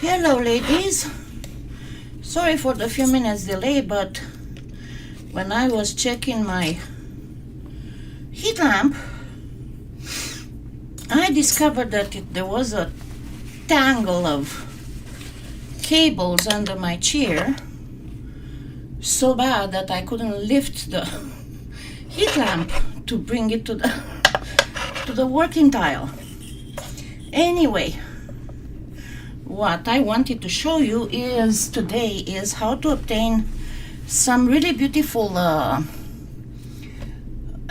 Hello ladies, sorry for the few minutes delay, but when I was checking my heat lamp, I discovered that there was a tangle of cables under my chair so bad that I couldn't lift the heat lamp to bring it to the working tile. Anyway, what I wanted to show you today is how to obtain some really beautiful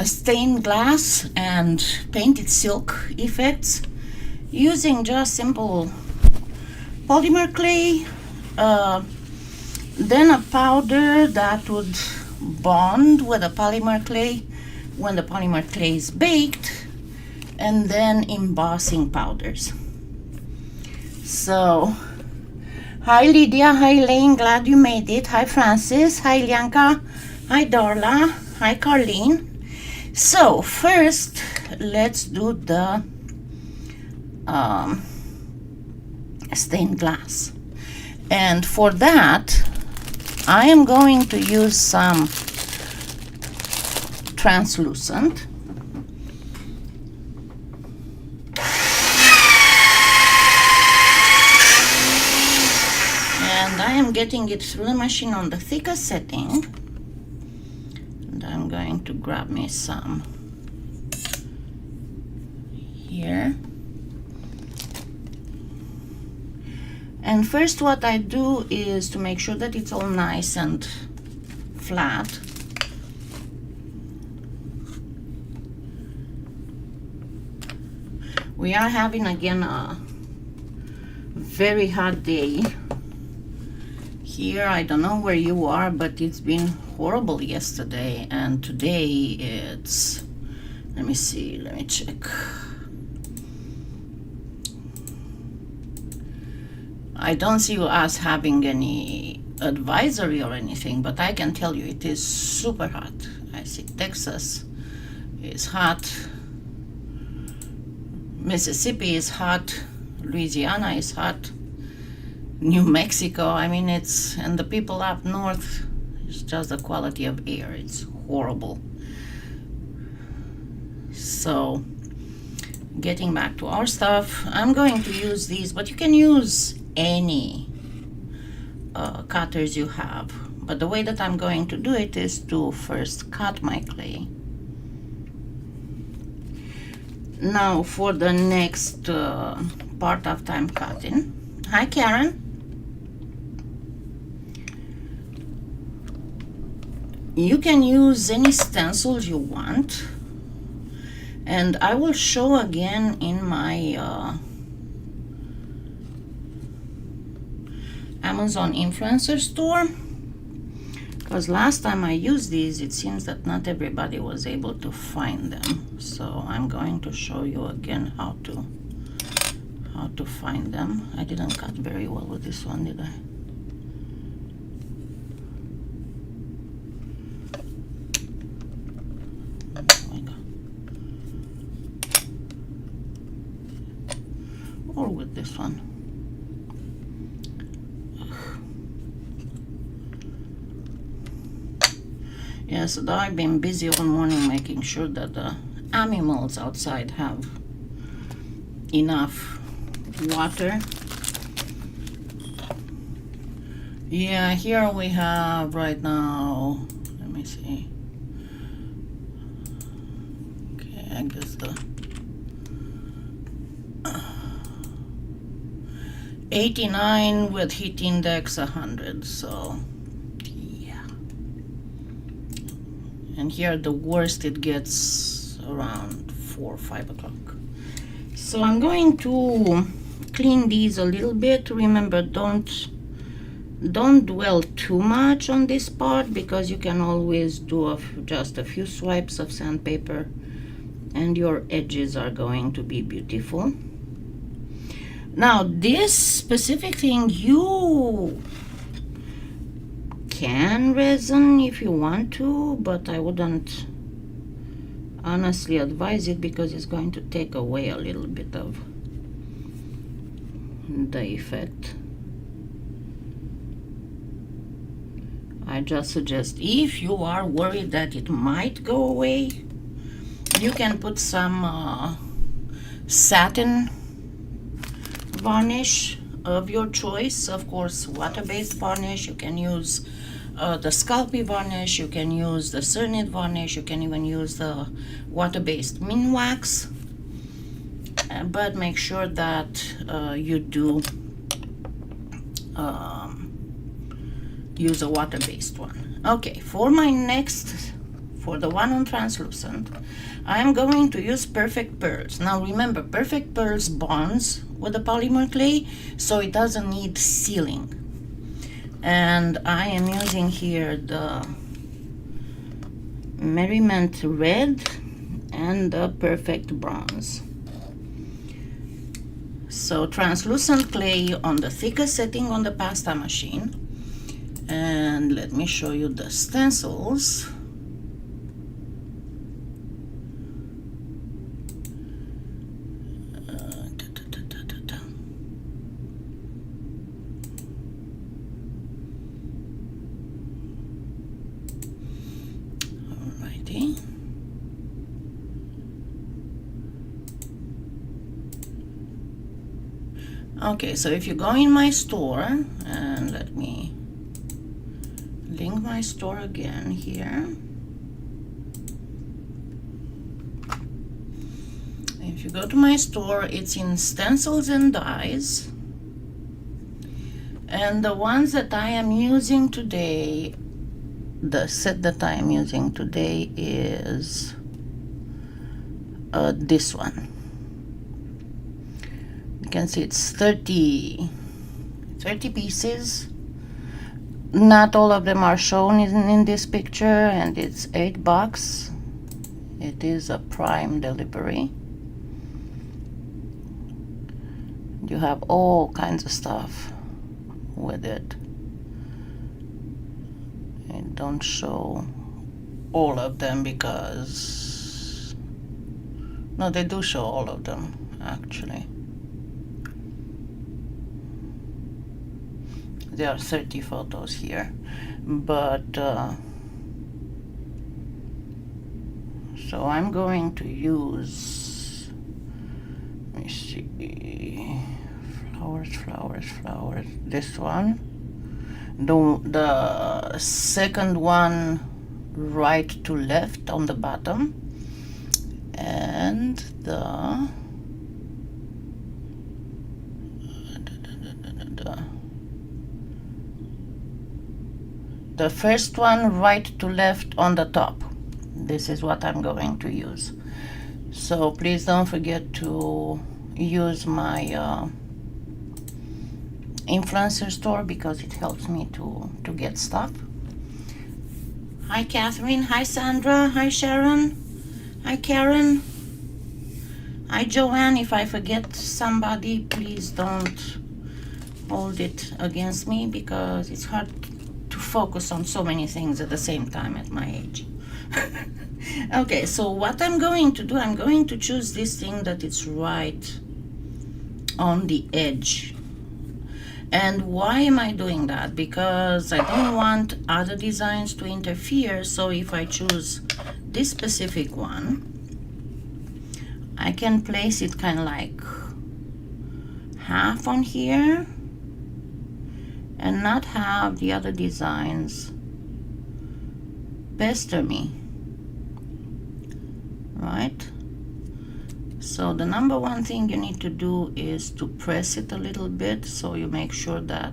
stained glass and painted silk effects using just simple polymer clay, then a powder that would bond with the polymer clay when the polymer clay is baked, and then embossing powders. So, hi Lydia, hi Lane, glad you made it. Hi Francis, hi Lianka, hi Darla, hi Carlene. So first, let's do the stained glass. And for that, I am going to use some translucent. I am getting it through the machine on the thickest setting, and I'm going to grab me some here. And first what I do is to make sure that it's all nice and flat. We are having again a very hot day here. I don't know where you are, but it's been horrible yesterday, and today it's, let me see, let me check. I don't see us having any advisory or anything, but I can tell you it is super hot. I see Texas is hot, Mississippi is hot, Louisiana is hot, New Mexico, I mean, it's, and the people up north, it's just the quality of air, it's horrible. So, getting back to our stuff, I'm going to use these, but you can use any cutters you have. But the way that I'm going to do it is to first cut my clay. Now for the next part of time cutting. Hi Karen. You can use any stencils you want, and I will show again in my Amazon influencer store, because last time I used these, it seems that not everybody was able to find them. So I'm going to show you again how to find them. I didn't cut very well with this one, did I? Or with this one. Yes, I've been busy all morning making sure that the animals outside have enough water. Yeah, here we have right now, let me see. Okay, I guess the 89 with heat index 100, so yeah. And here the worst it gets around 4 or 5 o'clock. So I'm going to clean these a little bit. Remember, don't dwell too much on this part, because you can always do just a few swipes of sandpaper and your edges are going to be beautiful. Now this specific thing, you can resin if you want to, but I wouldn't honestly advise it, because it's going to take away a little bit of the effect. I just suggest, if you are worried that it might go away, you can put some satin varnish of your choice. Of course, water-based varnish. You can use the Scalpy varnish, you can use the Cernit varnish, you can even use the water-based Minwax, but make sure that you do use a water-based one. Okay, for my next, for the one on translucent, I'm going to use Perfect Pearls. Now remember, Perfect Pearls bonds with the polymer clay, so it doesn't need sealing. And I am using here the Merriment Red and the Perfect Bronze. So translucent clay on the thickest setting on the pasta machine. And let me show you the stencils. Okay, so if you go in my store, and let me link my store again here. If you go to my store, it's in stencils and dies. And the ones that I am using today, the set that I am using today is this one. You can see it's 30 pieces. Not all of them are shown in this picture, and it's $8. It is a Prime delivery. You have all kinds of stuff with it. I don't show all of them because, no, they do show all of them actually. There are 30 photos here, but so I'm going to use, let me see, flowers, this one, the second one right to left on the bottom, and the first one right to left on the top. This is what I'm going to use. So please don't forget to use my influencer store because it helps me to get stuff. Hi Catherine, hi Sandra, hi Sharon, hi Karen, hi Joanne. If I forget somebody, please don't hold it against me because it's hard to focus on so many things at the same time at my age. Okay, so what I'm going to do, I'm going to choose this thing that it's right on the edge. And why am I doing that? Because I don't want other designs to interfere. So if I choose this specific one, I can place it kind of like half on here and not have the other designs pester me, right? So the number one thing you need to do is to press it a little bit so you make sure that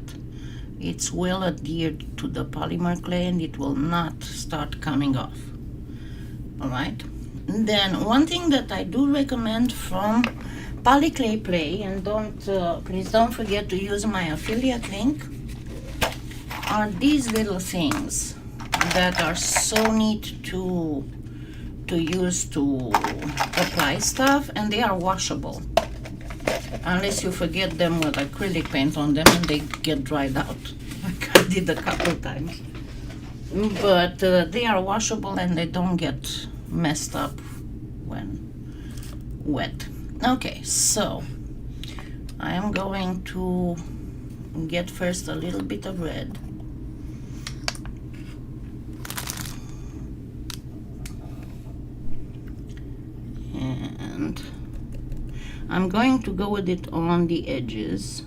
it's well adhered to the polymer clay and it will not start coming off. All right. And then one thing that I do recommend from PolyClay Play, and please don't forget to use my affiliate link, are these little things that are so neat to use to apply stuff, and they are washable unless you forget them with acrylic paint on them and they get dried out, like I did a couple times. But they are washable and they don't get messed up when wet. Okay, so I am going to get first a little bit of red. And I'm going to go with it on the edges.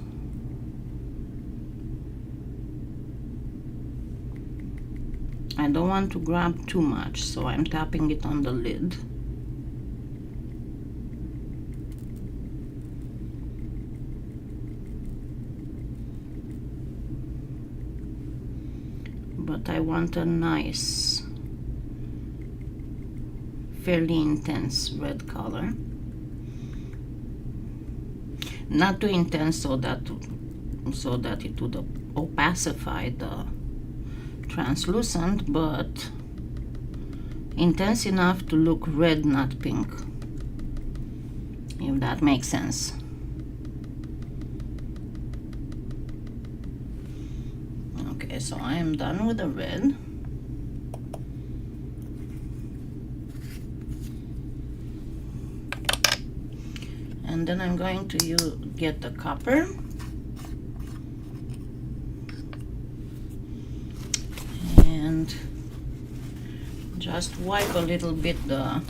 I don't want to grab too much, so I'm tapping it on the lid. But I want a nice, fairly intense red color. Not too intense so that it would opacify the translucent, but intense enough to look red, not pink, if that makes sense. Okay, so I am done with the red. And then I'm going to get the copper and just wipe a little bit the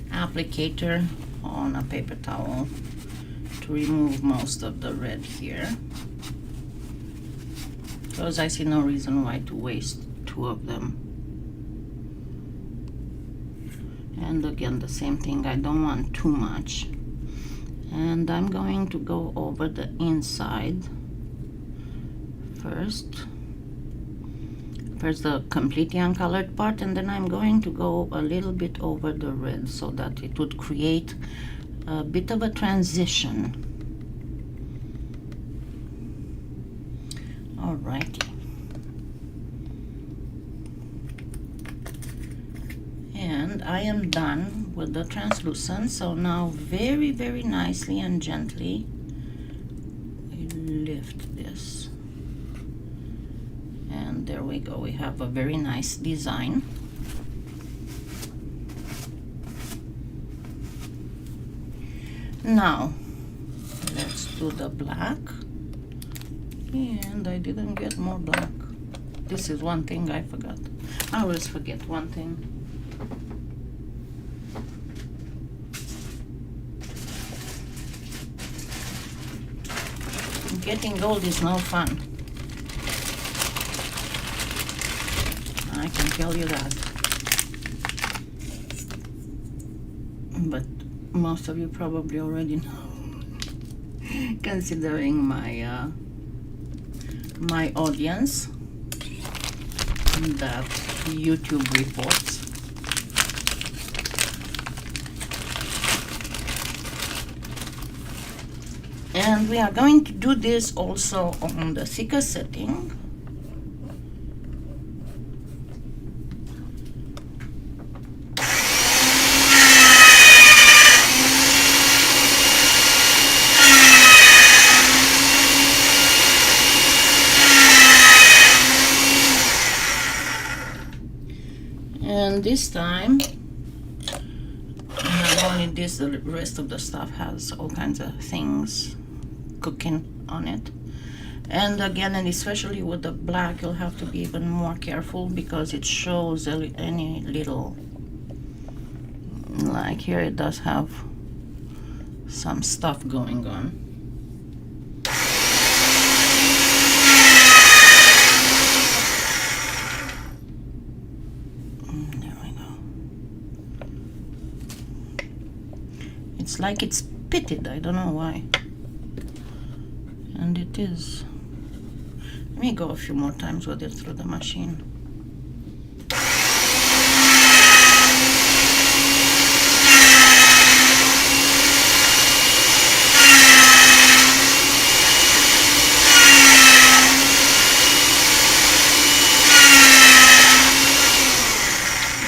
applicator on a paper towel to remove most of the red here, because I see no reason why to waste two of them. And again, the same thing, I don't want too much. And I'm going to go over the inside first the completely uncolored part, and then I'm going to go a little bit over the red so that it would create a bit of a transition. Alrighty. And I am done with the translucent, so now very, very nicely and gently we lift this. And there we go, we have a very nice design. Now let's do the black. And I didn't get more black. This is one thing I forgot. I always forget one thing. Getting gold is no fun. I can tell you that. But most of you probably already know, considering my my audience that YouTube reports. And we are going to do this also on the thicker setting. And this time, not only this, the rest of the stuff has all kinds of things cooking on it. And again, and especially with the black, you'll have to be even more careful because it shows any little, like here it does have some stuff going on. There we go. It's like it's pitted, I don't know why. And it is. Let me go a few more times with it through the machine.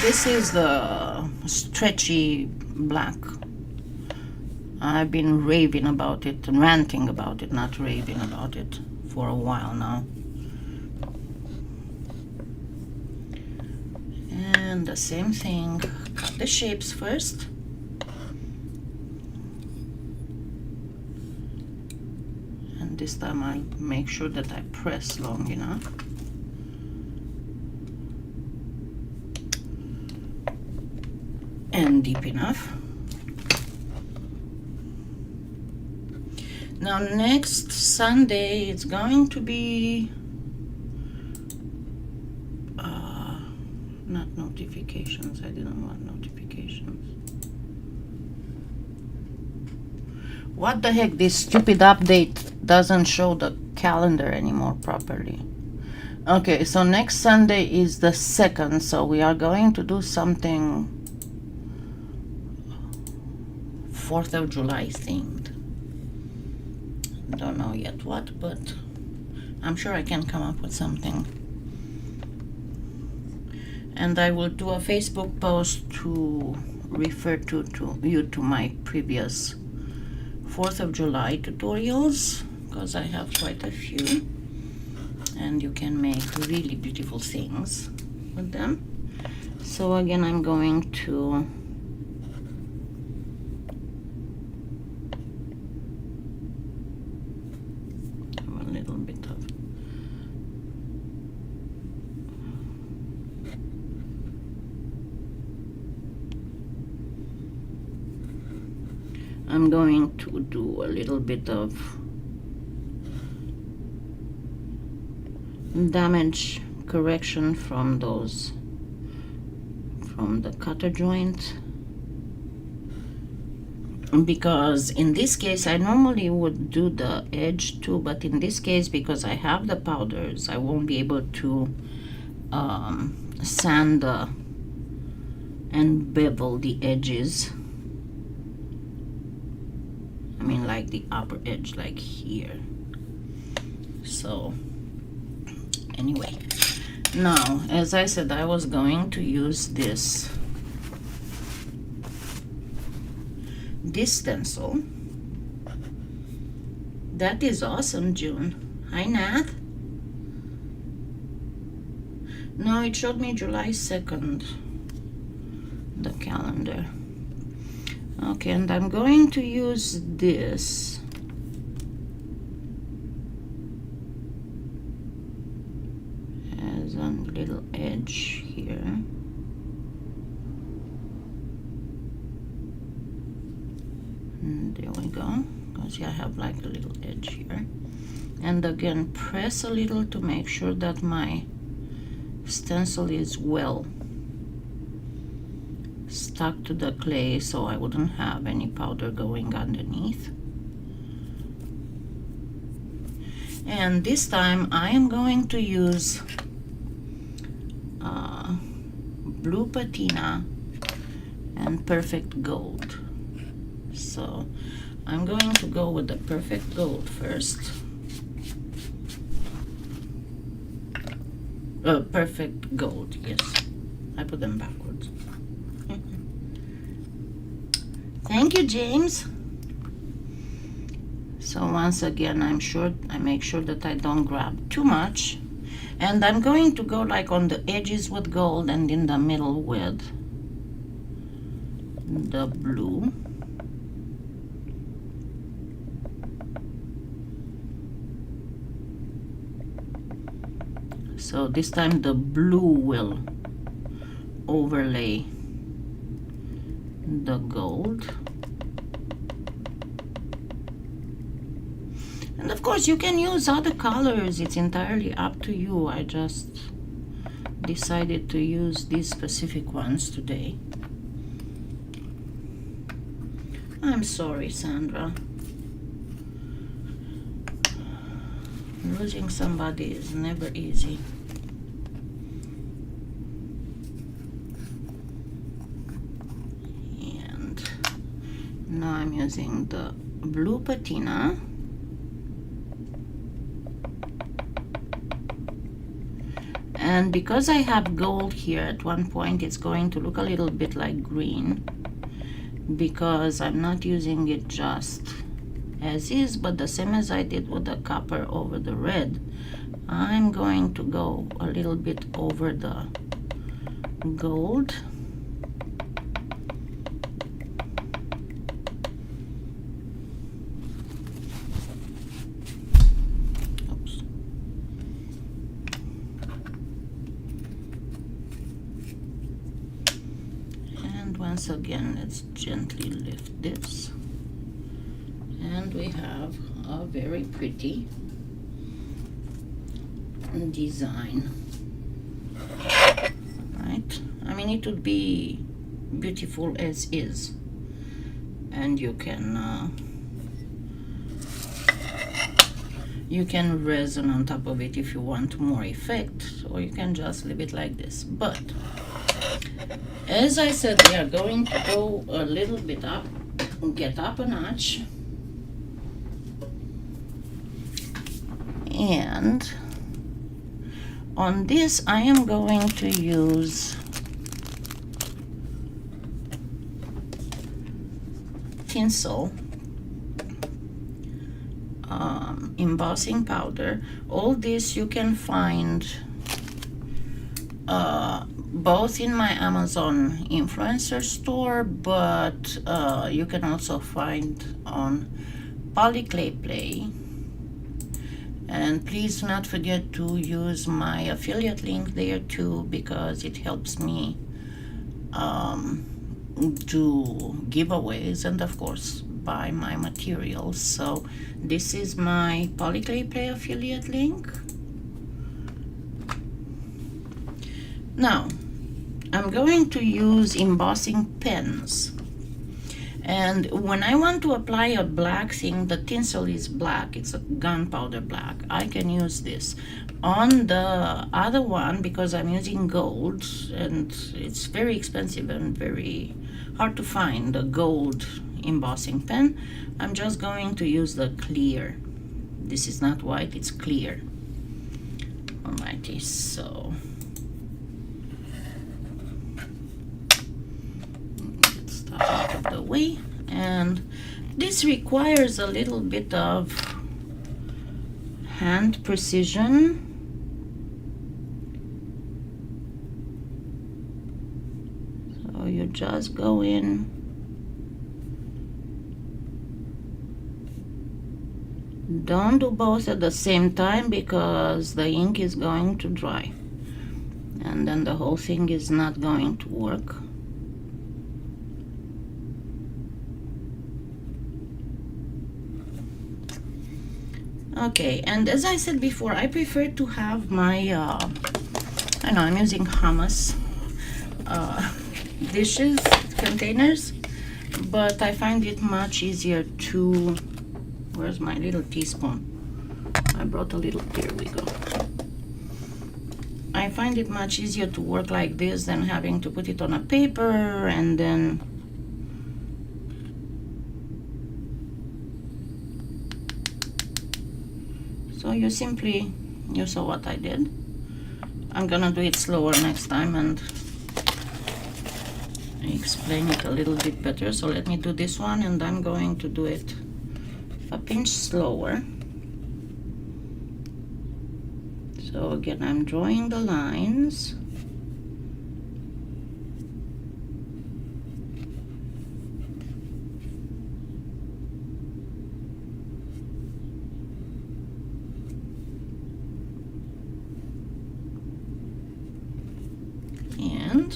This is the stretchy black. I've been raving about it, ranting about it, not raving about it, for a while now. And the same thing, cut the shapes first. And this time I'll make sure that I press long enough. And deep enough. Now next Sunday it's going to be not notifications. I didn't want notifications. What the heck? This stupid update doesn't show the calendar anymore properly. Okay, so next Sunday is the 2nd, so we are going to do something 4th of July themed. Don't know yet what, but I'm sure I can come up with something. And I will do a Facebook post to refer to my previous 4th of July tutorials, because I have quite a few, and you can make really beautiful things with them. So again, I'm going to have a little bit of I'm going to do a little bit of damage correction from the cutter joint, because in this case I normally would do the edge too, but in this case, because I have the powders, I won't be able to sand and bevel the edges. I mean, like the upper edge, like here. So anyway, now as I said, I was going to use this stencil. That is awesome, June. Hi, Nat. No, it showed me July 2nd, the calendar. Okay, and I'm going to use this as a little edge here. And there we go. See, I have like a little edge here. And again, press a little to make sure that my stencil is well stuck to the clay, so I wouldn't have any powder going underneath. And this time I am going to use blue patina and perfect gold. So I'm going to go with the perfect gold first. Perfect gold, yes. I put them backwards. Thank you, James. So once again, I make sure that I don't grab too much. And I'm going to go like on the edges with gold and in the middle with the blue. So this time the blue will overlay the gold. And of course you can use other colors, it's entirely up to you. I just decided to use these specific ones today. I'm sorry, Sandra. Losing somebody is never easy. And now I'm using the blue patina. And because I have gold here, at one point it's going to look a little bit like green, because I'm not using it just as is, but the same as I did with the copper over the red. I'm going to go a little bit over the gold. Oops. And once again, let's gently lift this. And we have a very pretty design, right? I mean, it would be beautiful as is, and you can resin on top of it if you want more effect, or you can just leave it like this. But as I said, we are going to go a little bit up, get up a notch, and on this I am going to use tinsel embossing powder. All this you can find both in my Amazon influencer store, but you can also find on PolyClay. And please do not forget to use my affiliate link there too, because it helps me do giveaways and of course buy my materials. So this is my PolyClay affiliate link. Now I'm going to use embossing pens, and when I want to apply a black thing, the tinsel is black, it's a gunpowder black, I can use this. On the other one, because I'm using gold and it's very expensive and very hard to find a gold embossing pen, I'm just going to use the clear. This is not white, it's clear. Alrighty, so get stuff out of the way, and this requires a little bit of hand precision. So you just go in, don't do both at the same time because the ink is going to dry and then the whole thing is not going to work. Okay, and as I said before, I prefer to have my I know I'm using hummus dishes containers, but I find it much easier to, where's my little teaspoon? I brought a little, here we go. I find it much easier to work like this than having to put it on a paper and then so you saw what I did. I'm gonna do it slower next time and explain it a little bit better. So let me do this one, and I'm going to do it a pinch slower. So again, I'm drawing the lines. And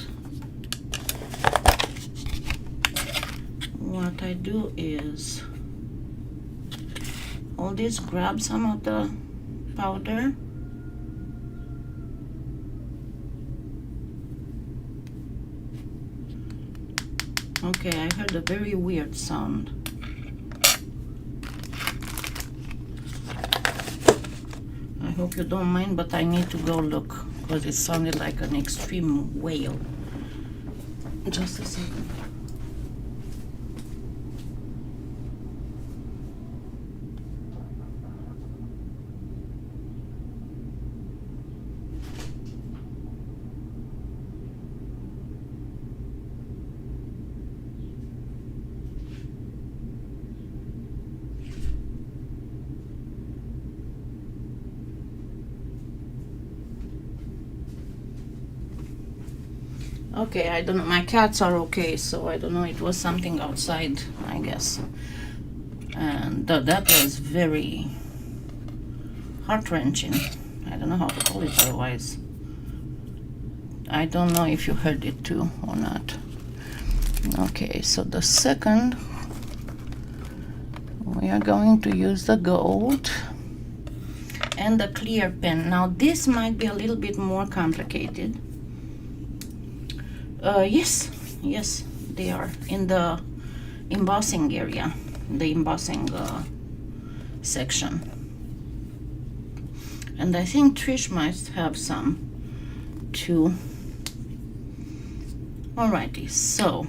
what I do is hold this, grab some of the powder, okay, I heard a very weird sound. I hope you don't mind, but I need to go look because it sounded like an extreme wail. Just a second. Okay, I don't know, my cats are okay, so I don't know, it was something outside, I guess. And that was very heart-wrenching. I don't know how to call it otherwise. I don't know if you heard it too or not. Okay, so the second we are going to use the gold and the clear pen. Now this might be a little bit more complicated. Yes, they are in the embossing area, the embossing section. And I think Trish might have some too. Alrighty, so,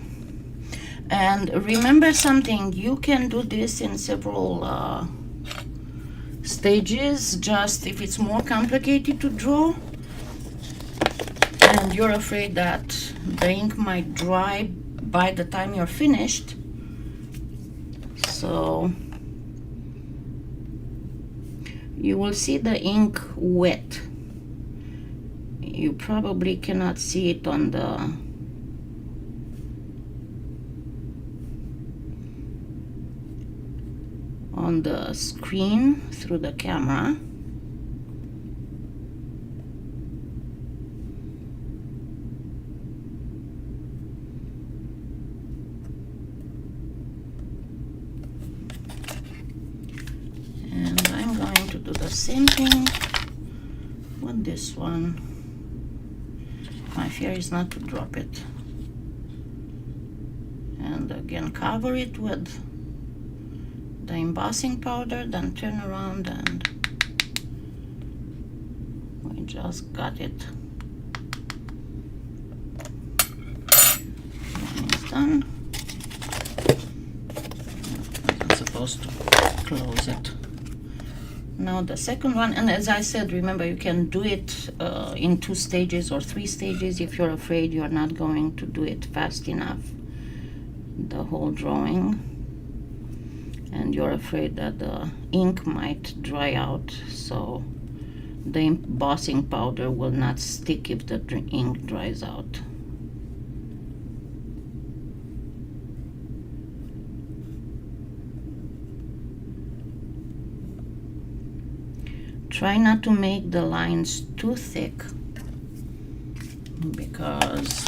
and remember something, you can do this in several stages. Just if it's more complicated to draw and you're afraid that the ink might dry by the time you're finished, so you will see the ink wet. You probably cannot see it on the screen through the camera. And I'm going to do the same thing with this one. My fear is not to drop it. And again, cover it with the embossing powder, then turn around and we just got it. One is done. I wasn't supposed to close it. Now the second one, and as I said, remember you can do it in 2 stages or 3 stages if you're afraid you're not going to do it fast enough, the whole drawing, and you're afraid that the ink might dry out, so the embossing powder will not stick if the ink dries out. Try not to make the lines too thick because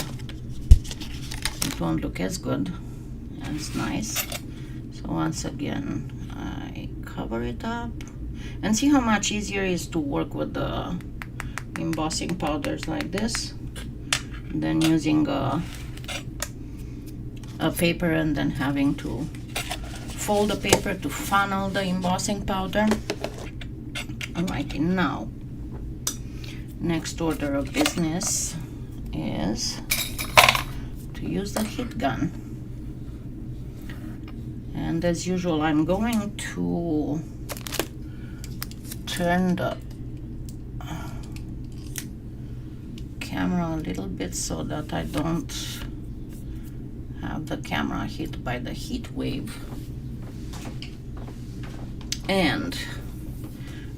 it won't look as good, as nice. So once again, I cover it up, and see how much easier it is to work with the embossing powders like this than using a paper and then having to fold the paper to funnel the embossing powder. Alrighty, now next order of business is to use the heat gun. And as usual, I'm going to turn the camera a little bit so that I don't have the camera hit by the heat wave. And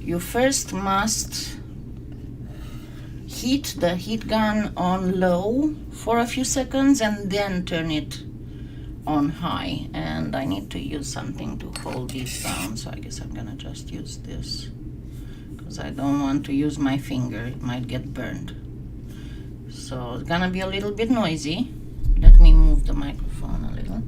you first must heat the heat gun on low for a few seconds and then turn it on high. And I need to use something to hold these down, so I guess I'm gonna just use this because I don't want to use my finger, it might get burned. So it's gonna be a little bit noisy. Let me move the microphone a little.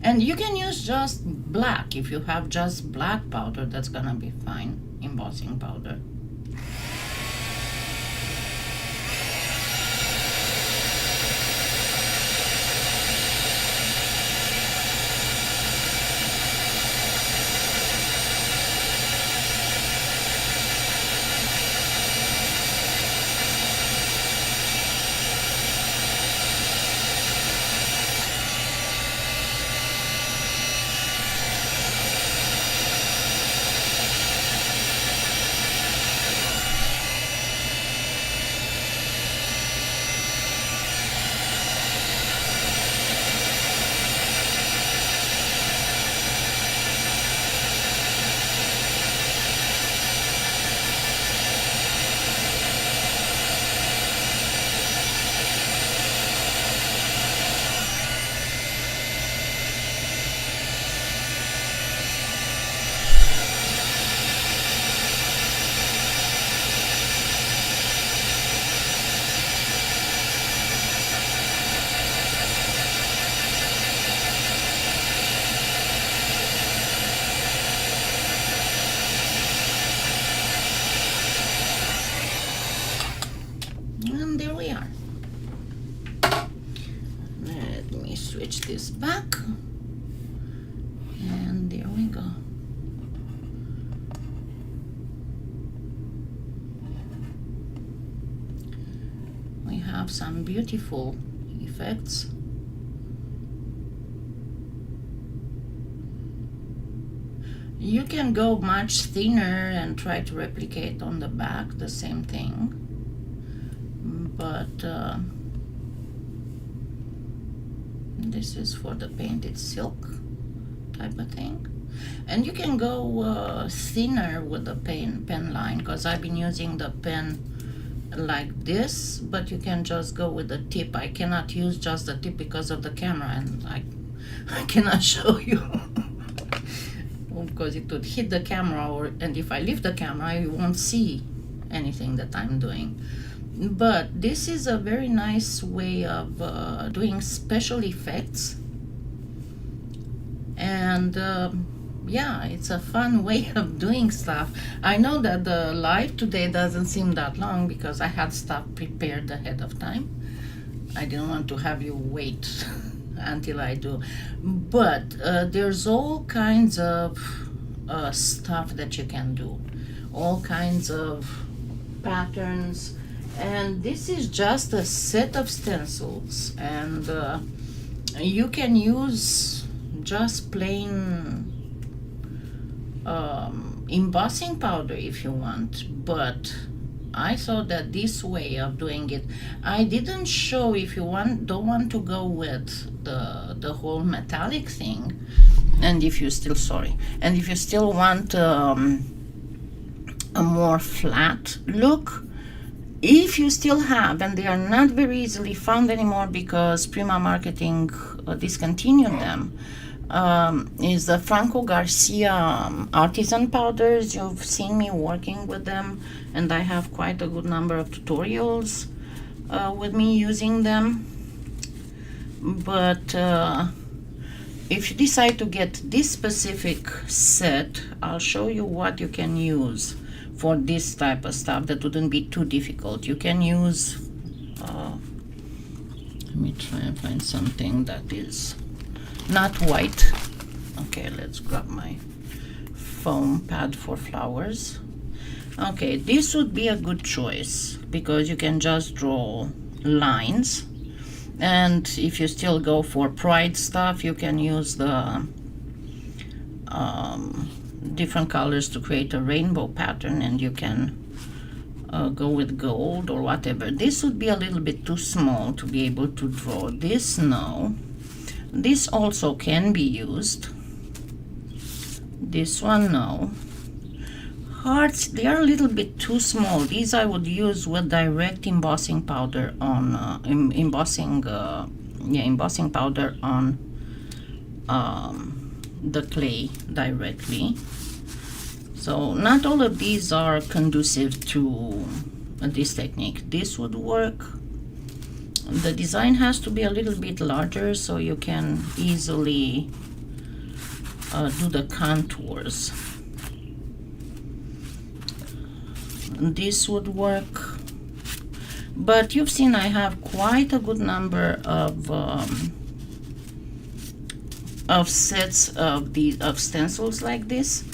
And you can use just black. If you have just black powder, that's gonna be fine, embossing powder. switch this back, and there we go. We have some beautiful effects. You can go much thinner and try to replicate on the back the same thing, but this is for the painted silk type of thing. And you can go thinner with the pen line, because I've been using the pen like this, but you can just go with the tip. I cannot use just the tip because of the camera, and I cannot show you because it would hit the camera, and if I leave the camera you won't see anything that I'm doing. But this is a very nice way of doing special effects, and yeah, it's a fun way of doing stuff. I know that the live today doesn't seem that long because I had stuff prepared ahead of time. I didn't want to have you wait until I do, but there's all kinds of stuff that you can do, all kinds of patterns, and this is just a set of stencils, and you can use just plain embossing powder if you want, but I thought that this way of doing it, I didn't show. If you don't want to go with the whole metallic thing, and if you still want a more flat look, if you still have, and they are not very easily found anymore because Prima Marketing discontinued them, is the Franco Garcia artisan powders. You've seen me working with them, and I have quite a good number of tutorials with me using them. But if you decide to get this specific set, I'll show you what you can use for this type of stuff that wouldn't be too difficult. You can use let me try and find something that is not white. Okay, let's grab my foam pad for flowers. Okay, this would be a good choice because you can just draw lines, and if you still go for pride stuff, you can use the different colors to create a rainbow pattern, and you can go with gold or whatever. This would be a little bit too small to be able to draw this. No, this also can be used. This one, no. Hearts, they are a little bit too small. These I would use with direct embossing powder on embossing powder on the clay directly. So not all of these are conducive to this technique. This would work. The design has to be a little bit larger so you can easily do the contours. This would work, but you've seen I have quite a good number of sets of stencils like this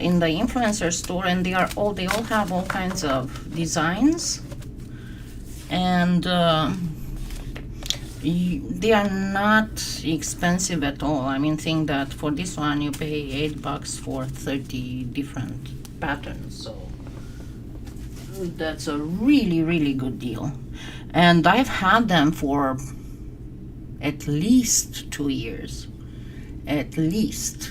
in the influencer store, and they all have all kinds of designs, and they are not expensive at all. I mean, think that for this one you pay $8 for 30 different patterns, so that's a really good deal. And I've had them for at least 2 years, at least.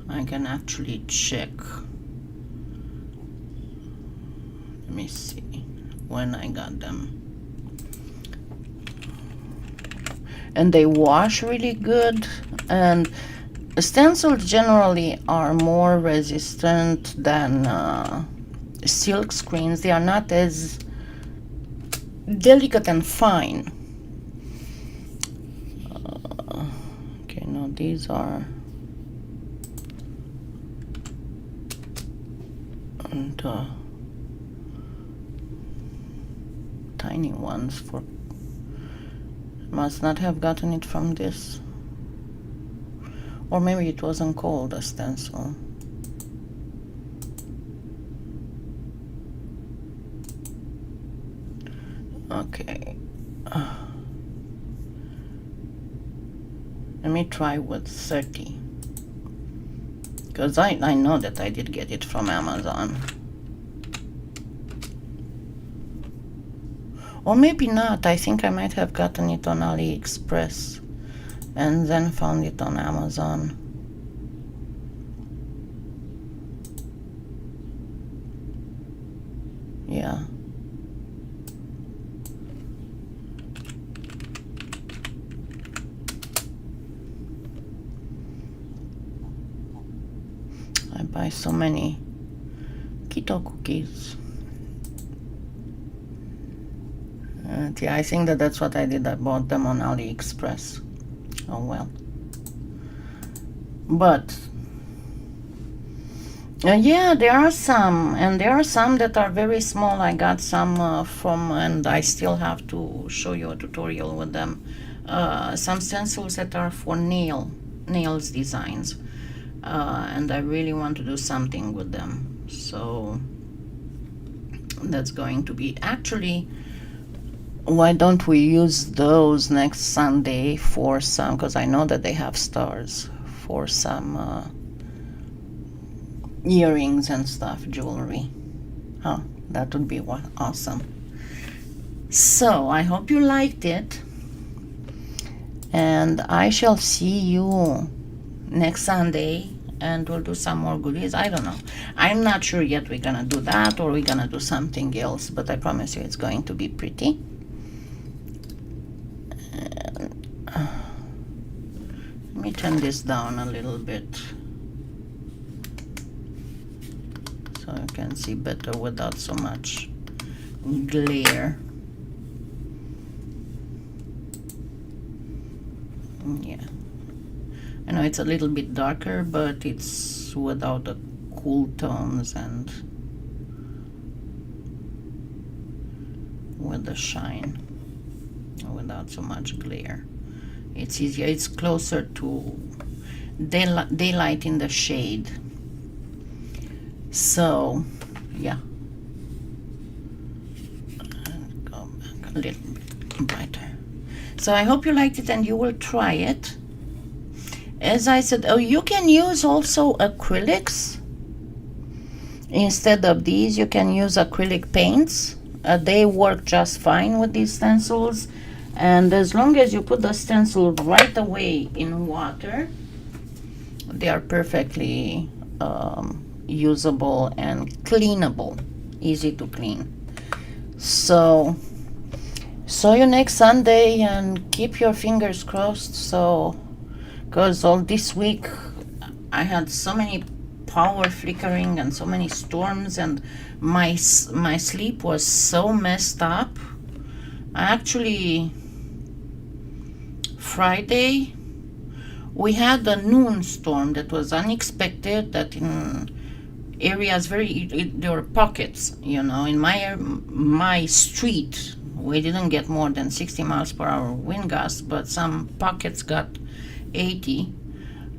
I can actually check. Let me see when I got them. And they wash really good, and stencils generally are more resistant than silk screens. They are not as delicate and fine. Okay, no, these are tiny ones for Must not have gotten it from this. Or maybe it wasn't called a stencil. Okay. Let me try with 30. Because I know that I did get it from Amazon. Or maybe not. I think I might have gotten it on AliExpress and then found it on Amazon. Yeah. I buy so many keto cookies. Yeah, I think that's what I did. I bought them on AliExpress. Oh well. But yeah, there are some, and there are some that are very small. I got some from, and I still have to show you a tutorial with them. Some stencils that are for nails designs, and I really want to do something with them. So that's going to be actually. Why don't we use those next Sunday for some, because I know that they have stars, for some earrings and stuff, jewelry. Huh, that would be awesome. So I hope you liked it, and I shall see you next Sunday, and we'll do some more goodies. I don't know. I'm not sure yet we're gonna do that or we're gonna do something else, but I promise you it's going to be pretty. Let me turn this down a little bit so you can see better without so much glare. Yeah, I know it's a little bit darker, but it's without the cool tones and with the shine, without so much glare. It's easier, it's closer to daylight in the shade. So yeah, and go back a little bit brighter. So I hope you liked it and you will try it. As I said, oh, you can use also acrylics instead of these. You can use acrylic paints. They work just fine with these stencils. And as long as you put the stencil right away in water, they are perfectly usable and cleanable, easy to clean. So you next Sunday, and keep your fingers crossed. So, because all this week I had so many power flickering and so many storms, and my sleep was so messed up. Actually, Friday we had a noon storm that was unexpected, that in areas there were pockets, you know, in my street we didn't get more than 60 miles per hour wind gusts, but some pockets got 80,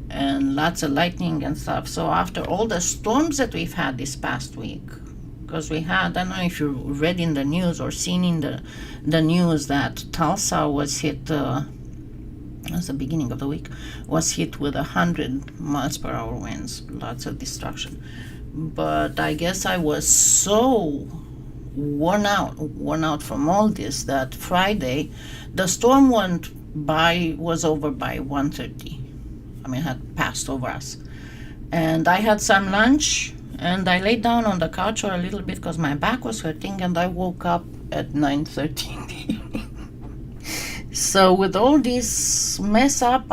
and lots of lightning and stuff. So after all the storms that we've had this past week, because we had, I don't know if you read in the news or seen in the news that Tulsa was hit, as the beginning of the week, was hit with 100 miles per hour winds, lots of destruction. But I guess I was so worn out from all this that Friday the storm was over by 1:30. I mean, had passed over us, and I had some lunch, and I laid down on the couch for a little bit because my back was hurting, and I woke up at 9:30 in the evening. So with all this mess up,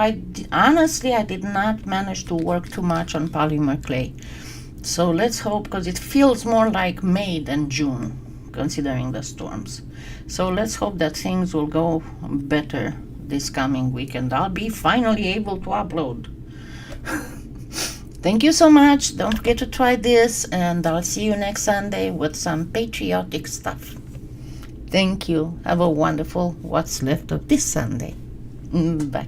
honestly I did not manage to work too much on polymer clay. So let's hope, because it feels more like May than June, considering the storms. So let's hope that things will go better this coming weekend. I'll be finally able to upload. Thank you so much. Don't forget to try this, and I'll see you next Sunday with some patriotic stuff. Thank you. Have a wonderful what's left of this Sunday. Bye.